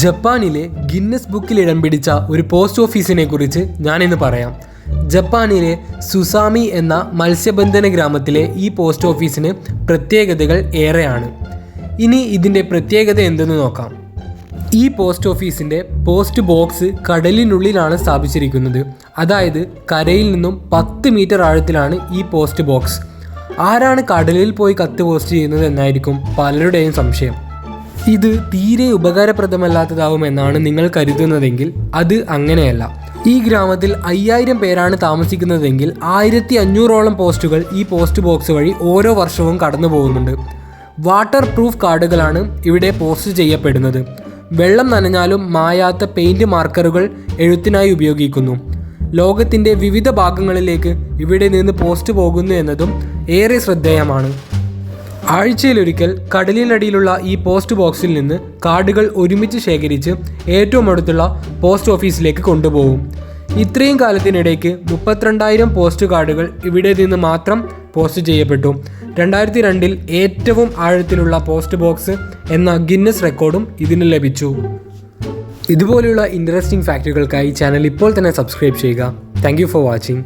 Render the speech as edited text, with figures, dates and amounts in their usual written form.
ജപ്പാനിലെ ഗിന്നസ് ബുക്കിൽ ഇടം പിടിച്ച ഒരു പോസ്റ്റ് ഓഫീസിനെ കുറിച്ച് ഞാനിന്ന് പറയാം. ജപ്പാനിലെ സുസാമി എന്ന മത്സ്യബന്ധന ഗ്രാമത്തിലെ ഈ പോസ്റ്റ് ഓഫീസിന് പ്രത്യേകതകൾ ഏറെയാണ്. ഇനി ഇതിൻ്റെ പ്രത്യേകത എന്തെന്ന് നോക്കാം. ഈ പോസ്റ്റ് ഓഫീസിൻ്റെ പോസ്റ്റ് ബോക്സ് കടലിനുള്ളിലാണ് സ്ഥാപിച്ചിരിക്കുന്നത്. അതായത് കരയിൽ നിന്നും 10 മീറ്റർ ആഴത്തിലാണ് ഈ പോസ്റ്റ് ബോക്സ്. ആരാണ് കടലിൽ പോയി കത്ത് പോസ്റ്റ് ചെയ്യുന്നത് എന്നായിരിക്കും പലരുടെയും സംശയം. ഇത് തീരെ ഉപകാരപ്രദമല്ലാത്തതാവുമെന്നാണ് നിങ്ങൾ കരുതുന്നതെങ്കിൽ അത് അങ്ങനെയല്ല. ഈ ഗ്രാമത്തിൽ 5000 പേരാണ് താമസിക്കുന്നതെങ്കിൽ 1500ഓളം പോസ്റ്റുകൾ ഈ പോസ്റ്റ് ബോക്സ് വഴി ഓരോ വർഷവും കടന്നു പോകുന്നുണ്ട്. വാട്ടർ പ്രൂഫ് കാർഡുകളാണ് ഇവിടെ പോസ്റ്റ് ചെയ്യപ്പെടുന്നത്. വെള്ളം നനഞ്ഞാലും മായാത്ത പെയിൻറ് മാർക്കറുകൾ എഴുത്തിനായി ഉപയോഗിക്കുന്നു. ലോകത്തിൻ്റെ വിവിധ ഭാഗങ്ങളിലേക്ക് ഇവിടെ നിന്ന് പോസ്റ്റ് പോകുന്നു എന്നതും ഏറെ ശ്രദ്ധേയമാണ്. ആഴ്ചയിലൊരിക്കൽ കടലിനടിയിലുള്ള ഈ പോസ്റ്റ് ബോക്സിൽ നിന്ന് കാർഡുകൾ ഒരുമിച്ച് ശേഖരിച്ച് ഏറ്റവും അടുത്തുള്ള പോസ്റ്റ് ഓഫീസിലേക്ക് കൊണ്ടുപോകും. ഇത്രയും കാലത്തിനിടയ്ക്ക് 32,000 പോസ്റ്റ് കാർഡുകൾ ഇവിടെ നിന്ന് മാത്രം പോസ്റ്റ് ചെയ്യപ്പെട്ടു. 2002 ഏറ്റവും ആഴത്തിലുള്ള പോസ്റ്റ് ബോക്സ് എന്ന ഗിന്നസ് റെക്കോർഡും ഇതിന് ലഭിച്ചു. ഇതുപോലെയുള്ള ഇൻട്രസ്റ്റിംഗ് ഫാക്റ്റുകൾക്കായി ചാനൽ ഇപ്പോൾ തന്നെ സബ്സ്ക്രൈബ് ചെയ്യുക. Thank you for watching.